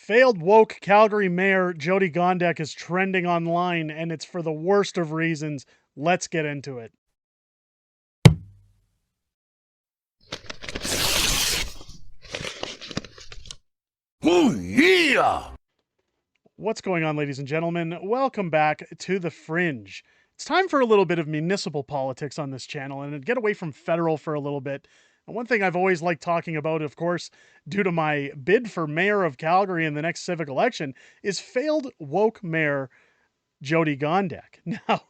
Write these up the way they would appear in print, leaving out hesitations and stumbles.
Failed woke Calgary Mayor Jyoti Gondek is trending online, and it's for the worst of reasons. Let's get into it. Oh, yeah! What's going on, ladies and gentlemen? Welcome back to The Fringe. It's time for a little bit of municipal politics on this channel and get away from federal for a little bit. And one thing I've always liked talking about, of course, due to my bid for mayor of Calgary in the next civic election, is failed woke mayor Jyoti Gondek. Now,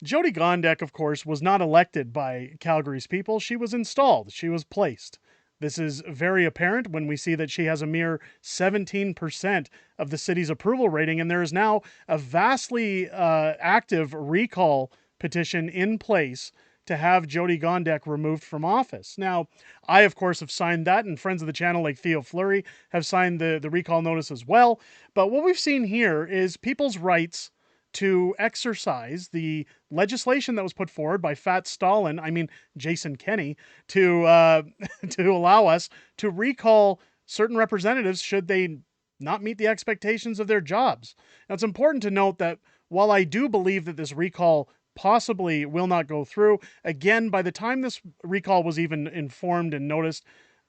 Jyoti Gondek, of course, was not elected by Calgary's people. She was installed. She was placed. This is very apparent when we see that she has a mere 17% of the city's approval rating, and there is now a vastly active recall petition in place to have Jyoti Gondek removed from office. Now, I, of course, have signed that, and friends of the channel like Theo Fleury have signed the recall notice as well. But what we've seen here is people's rights to exercise the legislation that was put forward by Jason Kenney, to to allow us to recall certain representatives should they not meet the expectations of their jobs. Now, it's important to note that while I do believe that this recall possibly will not go through, again, by the time this recall was even informed and noticed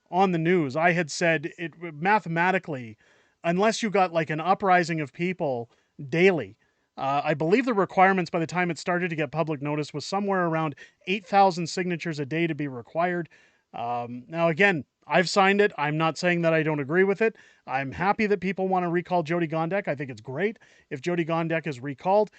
on the news, I had said it mathematically, unless you got like an uprising of people daily, I believe the requirements by the time it started to get public notice was somewhere around 8,000 signatures a day to be required. Now, again, I've signed it. I'm not saying that I don't agree with it. I'm happy that people want to recall Jyoti Gondek. I think it's great if Jyoti Gondek is recalled.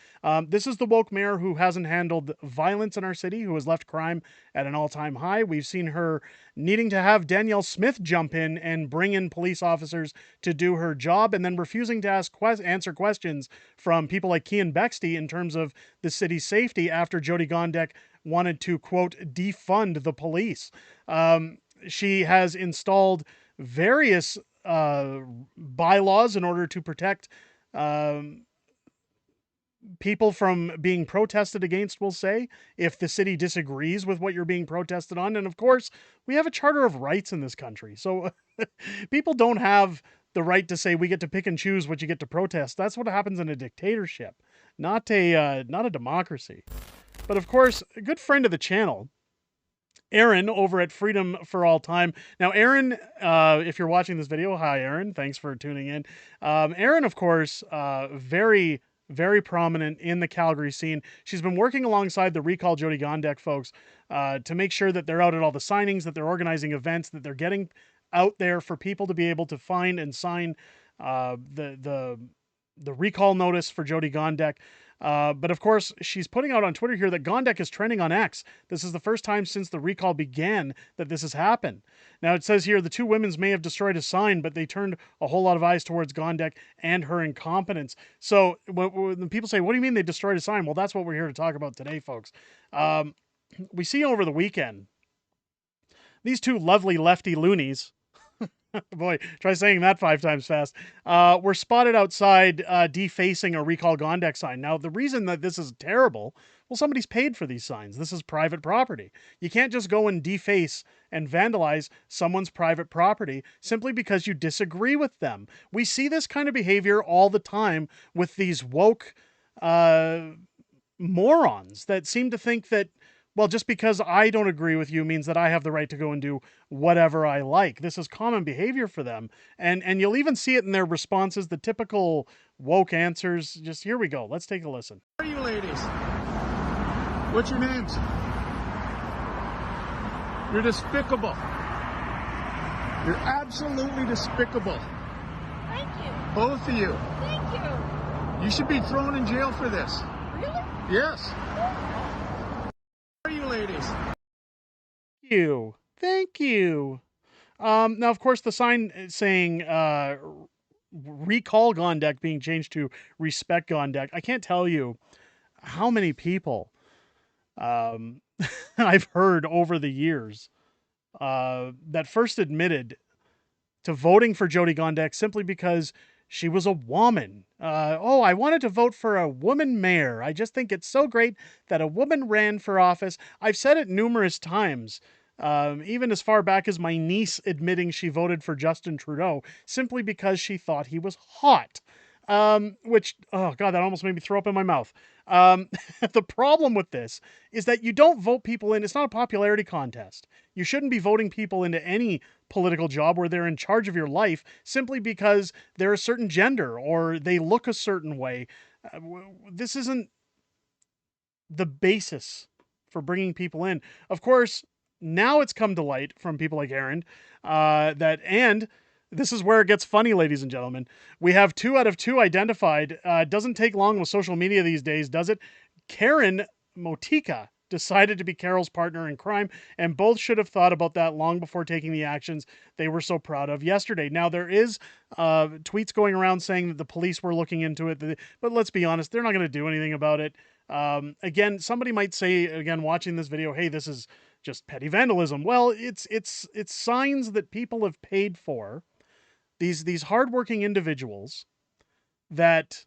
This is the woke mayor who hasn't handled violence in our city, who has left crime at an all-time high. We've seen her needing to have Danielle Smith jump in and bring in police officers to do her job, and then refusing to answer questions from people like Kean Bexty in terms of the city's safety after Jyoti Gondek wanted to, quote, defund the police. She has installed various bylaws in order to protect people from being protested against, we'll say, if the city disagrees with what you're being protested on. And of course, we have a charter of rights in this country. So people don't have the right to say we get to pick and choose what you get to protest. That's what happens in a dictatorship, not a democracy. But of course, a good friend of the channel, Aaron over at Freedom for All Time. Now, Aaron, if you're watching this video, hi, Aaron. Thanks for tuning in. Aaron, of course, very, very prominent in the Calgary scene. She's been working alongside the Recall Jyoti Gondek folks to make sure that they're out at all the signings, that they're organizing events, that they're getting out there for people to be able to find and sign the recall notice for Jyoti Gondek. But of course, she's putting out on Twitter here that Gondek is trending on X. This is the first time since the recall began that this has happened. Now, it says here the two women may have destroyed a sign, but they turned a whole lot of eyes towards Gondek and her incompetence. So when people say, what do you mean they destroyed a sign? Well, that's what we're here to talk about today, folks. We see over the weekend these two lovely lefty loonies, boy, try saying that 5 times fast, were spotted outside defacing a Recall Gondek sign. Now, the reason that this is terrible, well, somebody's paid for these signs. This is private property. You can't just go and deface and vandalize someone's private property simply because you disagree with them. We see this kind of behavior all the time with these woke morons that seem to think that, well, just because I don't agree with you means that I have the right to go and do whatever I like. This is common behavior for them. And you'll even see it in their responses, the typical woke answers. Just here we go. Let's take a listen. Who are you ladies? What's your names? You're despicable. You're absolutely despicable. Thank you. Both of you. Thank you. You should be thrown in jail for this. Really? Yes. Who are you ladies? Thank you. Now, of course, the sign saying recall Gondek being changed to respect Gondek. I can't tell you how many people I've heard over the years that first admitted to voting for Jyoti Gondek simply because she was a woman. Oh, I wanted to vote for a woman mayor. I just think it's so great that a woman ran for office. I've said it numerous times. even as far back as my niece admitting she voted for Justin Trudeau simply because she thought he was hot. Which, oh God, that almost made me throw up in my mouth. The problem with this is that you don't vote people in. It's not a popularity contest. You shouldn't be voting people into any political job where they're in charge of your life simply because they're a certain gender or they look a certain way. This isn't the basis for bringing people in. Of course, now it's come to light from people like Aaron and this is where it gets funny, ladies and gentlemen. We have 2 out of 2 identified. Doesn't take long with social media these days, does it? Karen Motika decided to be Carol's partner in crime, and both should have thought about that long before taking the actions they were so proud of yesterday. Now, there is tweets going around saying that the police were looking into it, but let's be honest, they're not going to do anything about it. Again, somebody might say, again, watching this video, hey, this is just petty vandalism. Well, it's signs that people have paid for. These hardworking individuals that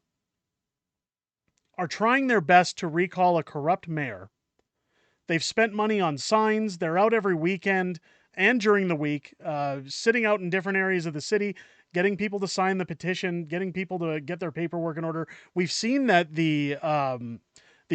are trying their best to recall a corrupt mayor. They've spent money on signs. They're out every weekend and during the week, sitting out in different areas of the city, getting people to sign the petition, getting people to get their paperwork in order. We've seen that the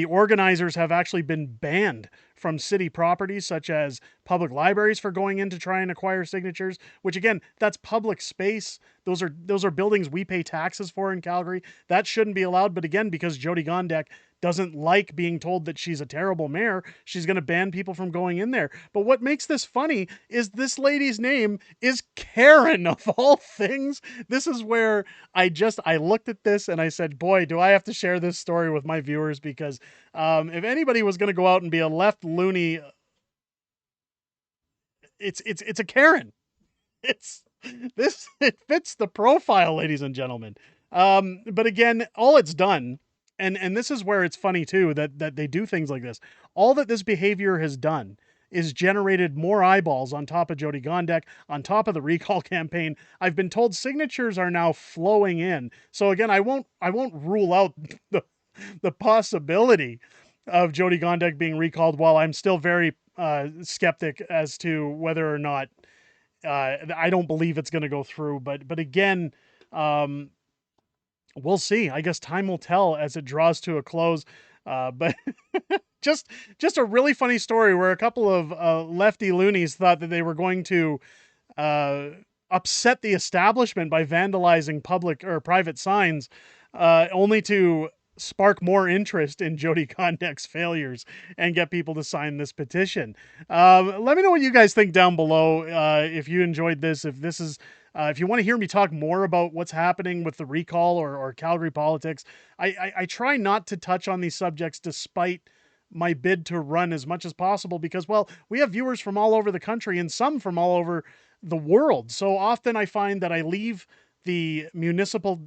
organizers have actually been banned from city properties such as public libraries for going in to try and acquire signatures, which again, that's public space. Those are buildings we pay taxes for in Calgary. That shouldn't be allowed. But again, because Jyoti Gondek doesn't like being told that she's a terrible mayor, she's going to ban people from going in there. But what makes this funny is this lady's name is Karen, of all things. This is where I looked at this and I said, boy, do I have to share this story with my viewers, because if anybody was going to go out and be a left loony, it's a Karen. It fits the profile, ladies and gentlemen. But again, all it's done, and this is where it's funny too, that they do things like this. All that this behavior has done is generated more eyeballs on top of Jyoti Gondek, on top of the recall campaign. I've been told signatures are now flowing in. So again, I won't rule out the possibility of Jyoti Gondek being recalled, while I'm still very skeptic as to whether or not I don't believe it's going to go through. But again, we'll see. I guess time will tell as it draws to a close. But just a really funny story where a couple of lefty loonies thought that they were going to upset the establishment by vandalizing public or private signs, only to spark more interest in Jyoti Gondek's failures and get people to sign this petition. Let me know what you guys think down below. If you enjoyed this, if you want to hear me talk more about what's happening with the recall or Calgary politics. I try not to touch on these subjects despite my bid to run as much as possible, because, well, we have viewers from all over the country and some from all over the world. So often I find that I leave the municipal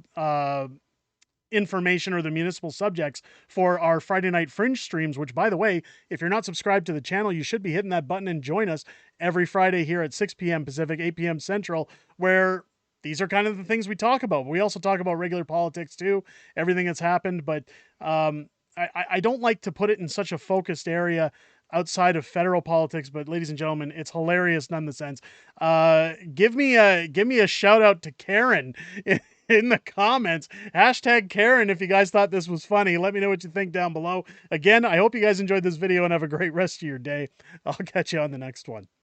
information or the municipal subjects for our Friday Night Fringe streams, which, by the way, if you're not subscribed to the channel, you should be hitting that button and join us every Friday here at 6 p.m. Pacific, 8 p.m. Central, where these are kind of the things we talk about. We also talk about regular politics too, everything that's happened, but I don't like to put it in such a focused area outside of federal politics. But ladies and gentlemen, it's hilarious nonetheless. Give me a shout out to Karen in the comments. Hashtag Karen if you guys thought this was funny. Let me know what you think down below. Again, I hope you guys enjoyed this video and have a great rest of your day. I'll catch you on the next one.